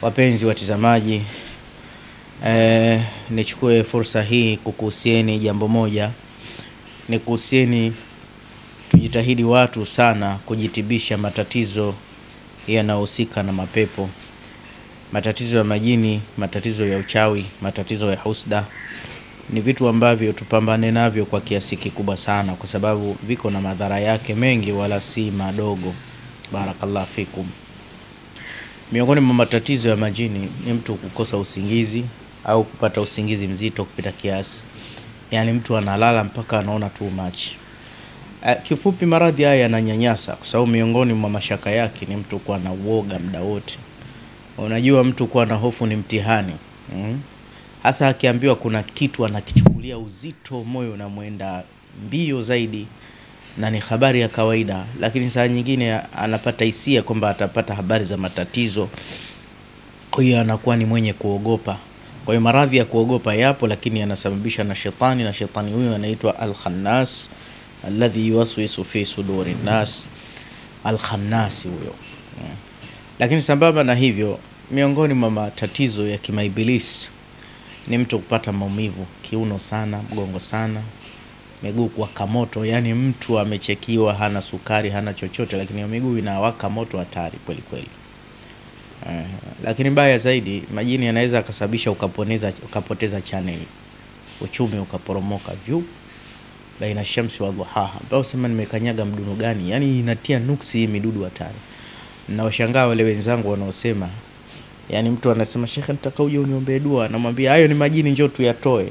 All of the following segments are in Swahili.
Wapenzi watazamaji, nichukue fursa hii kukuhusieni jambo moja. Nikuhusieni tujitahidi watu sana kujitibisha matatizo yanayohusika na mapepo. Matatizo ya majini, matatizo ya uchawi, matatizo ya husda. Ni vitu ambavyo tupambane navyo kwa kiasi kikubwa sana, kwa sababu viko na madhara yake mengi wala si madogo. Barakallahu fikum. Miongoni mwa matatizo ya majini ni mtu kukosa usingizi au kupata usingizi mzito kupita kiasi. Yani mtu analala mpaka anaona too much. Kifupi, maradhi haya yananyanyasa kwa sababu miongoni mwa mashaka yake ni mtu kuwa na uoga muda wote. Unajua mtu kuwa na hofu ni mtihani. Hasa akiambiwa kuna kitu anakichukulia uzito, moyo unamuenda mbio zaidi, na ni habari ya kawaida. Lakini saa nyingine anapata hisia kwamba atapata habari za matatizo, kwa hiyo anakuwa ni mwenye kuogopa. Kwa hiyo maradhi ya kuogopa yapo, lakini yanasababisha na shetani, na shetani huyo anaitwa al-Khannas alladhi yuwaswisu fi suduri nas. Al-Khannas huyo. Lakini sambamba na hivyo, miongoni mwa matatizo ya kimaibilisi ni mtu kupata maumivu, kiuno sana, mgongo sana, miguu kuwaka moto. Yani mtu amechekiwa, hana sukari, hana chochote, lakini miguu inawaka moto hatari kweli kweli. Lakini mbaya zaidi, majini yanaweza kusababisha ukapoteza channel, uchumi ukaporomoka vyu baina shamsi wa dhuha. Ambao sema nimekanyaga mdudu gani? Yani inatia nuksi hii midudu hatari. Na washangaa wale wenzangu wanaosema, yani mtu anasema Sheikh nataka uje uniombee dua, namwambia hayo ni majini, njoo tuyatoe.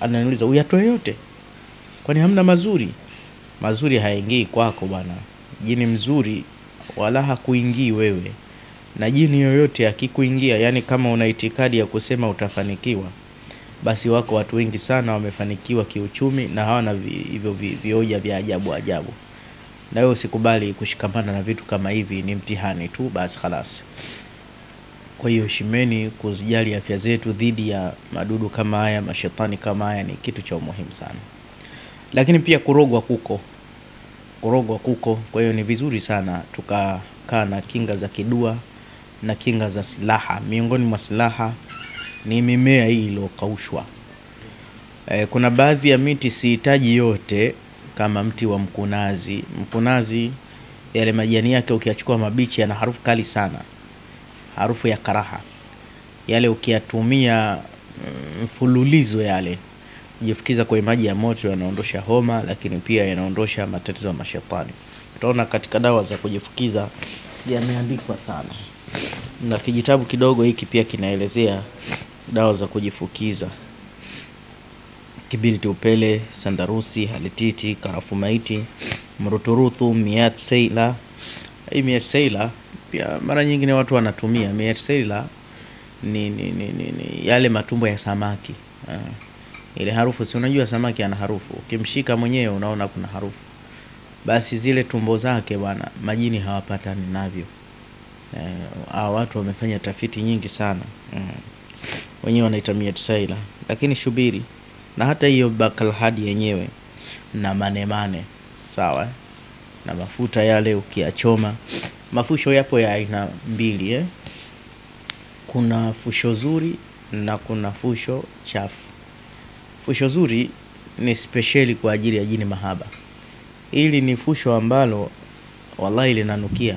Ananiuliza uyatoe yote? Kwani hamna mazuri? Mazuri haingii kwako bwana. Jini mzuri wala hakuingii wewe. Na jini yoyote akikuingia, yani kama una itikadi ya kusema utafanikiwa, basi wako watu wengi sana wamefanikiwa kiuchumi na hawana hivyo vioja vya ajabu ajabu. Na wewe usikubali kushikamana na vitu kama hivi, ni mtihani tu basi khalas. Kwa hiyo heshimeni kuzijali afya zetu dhidi ya madudu kama haya, mashetani kama haya, ni kitu cha muhimu sana. Lakini pia kurogwa kuko. Kwa hiyo ni vizuri sana tukakaa na kinga za kidua na kinga za silaha. Miongoni mwa silaha ni mimea hii iliyokaushwa. Kuna baadhi ya miti sihitaji yote, kama mti wa mkunazi. Mkunazi yale majani yake ukiachukua mabichi yana harufu kali sana, harufu ya karaha. Yale ukiyatumia mfululizo yale, ujifukiza kwa maji ya moto, yanaondosha homa, lakini pia yanaondosha matatizo ya mashetani. Utaona katika dawa za kujifukiza yameandikwa sana. Na kijitabu kidogo hiki pia kinaelezea dawa za kujifukiza: kibiriti upele, sandarusi, halititi, karafu maiti, mruturutu, miat seila. Hii miat seila pia mara nyingine watu wanatumia. Miat seila ni yale matumbo ya samaki. Ile harufu, si unajua samaki ana harufu, ukimshika mwenyewe unaona kuna harufu. Basi zile tumbo zake bwana, majini hawapatani navyo. Watu wamefanya tafiti nyingi sana. Wenyewe wanaita miat seila. Lakini shubiri na hata hiyo bakalhadi yenyewe na manemane, sawa, na mafuta yale ukiachoma. Mafusho yapo ya aina mbili, kuna fusho zuri na kuna fusho chafu. Fusho zuri ni speciali kwa ajili ya jini mahaba. Hili ni fusho ambalo wallahi linanukia,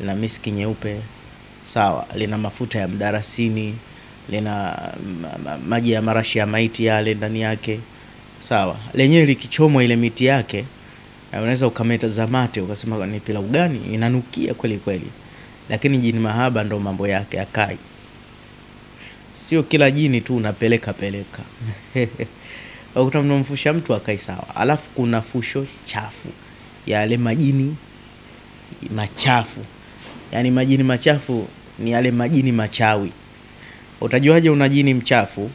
lina miski nyeupe, sawa, lina mafuta ya mdarasini, lina maji ya marashi ya maiti yale ndani yake, sawa. Lenyewe likichomwa ile miti yake, unaweza ukameta zamate ukasema ni pilau gani, inanukia kweli kweli. Lakini jini mahaba ndo mambo yake akai. Sio kila jini tu unapeleka. Utamnomfusha mtu akai sawa. Alafu kuna fusho chafu, yale majini machafu. Yani majini machafu ni yale majini machawi. Utajuaje una jini mchafu?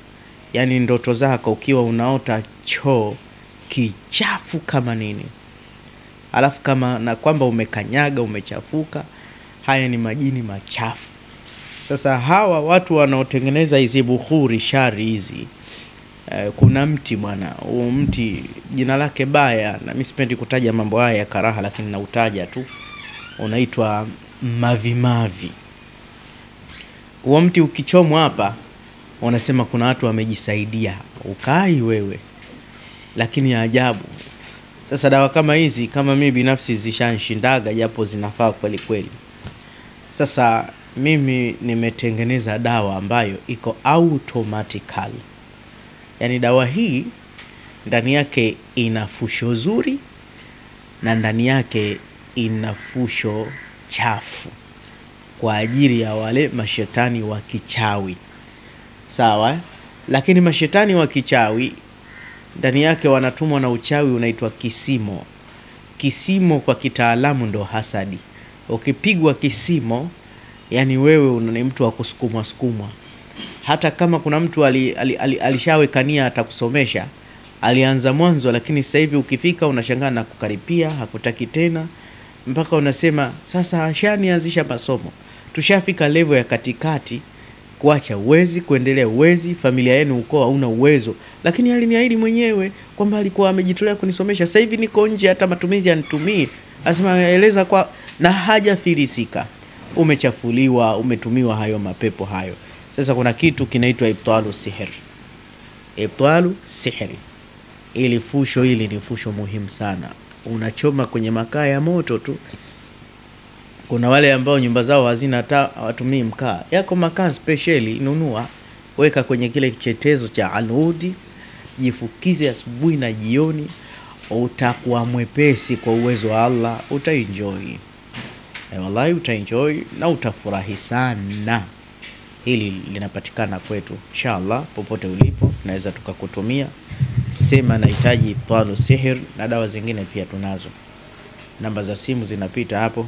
Yani ndoto zako ukiwa unaota choo kichafu kama nini, alafu kama na kwamba umekanyaga umechafuka, haya ni majini machafu. Sasa hawa watu wanaotengeneza hizi bukhuri shari hizi, kuna mti bwana, mti jina lake baya, na mimi sipendi kutaja mambo haya ya karaha, lakini nautaja tu, unaitwa mavimavi. Huo mti ukichomwa hapa wanasema kuna watu wamejisaidia, ukai wewe. Lakini ya ajabu. Sasa dawa kama hizi kama mimi binafsi zishanishindaga, japo zinafaa kweli kweli. Sasa mimi nimetengeneza dawa ambayo iko automatical. Yani dawa hii ndani yake ina fusho zuri na ndani yake ina fusho chafu kwa ajili ya wale mashetani wa kichawi. Sawa? Lakini mashetani wa kichawi ndani yake wanatumwa na uchawi unaitwa kisimo. Kisimo kwa kitaalamu ndo hasadi. Ukipigwa kisimo, yani wewe ni mtu wa kusukumwa. Hata kama kuna mtu alishawekania atakusomesha, alianza mwanzo, lakini sasa hivi ukifika unashangaa na kukaripia, hakutaki tena, mpaka unasema sasa ashanianzisha masomo. Tushafika level ya katikati, kuacha uwezi, kuendelea uwezi, familia yenu ukoo hauna uwezo. Lakini aliniahidi mwenyewe kwamba alikuwa amejitolea kunisomesha. Sasa hivi niko nje, hata matumizi anitumii. Asema eleza kwa na haja filisika. Umechafuliwa, umetumiwa hayo mapepo hayo. Sasa kuna kitu kinaitwa ibtalu sihr. Ibtalu sihri. Ili fusho hili ni fusho muhimu sana. Unachoma kwenye makaa ya moto tu. Kuna wale ambao nyumba zao hazina hata watumii mkaa. Yako makaa speciali, nunua, weka kwenye kile kichetezo cha aludi, jifukize asubuhi na jioni, utakuwa mwepesi kwa uwezo wa Allah, utaenjoy. Wallahi utaenjoy na utafurahi sana. Hili linapatikana kwetu. Inshallah popote ulipo naweza tukakutumia. Sema nahitaji ibtalu sihr, na dawa zingine pia tunazo. Namba za simu zinapita hapo.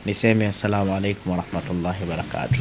Niseme assalamu alaikum wa rahmatullahi wa barakatuh.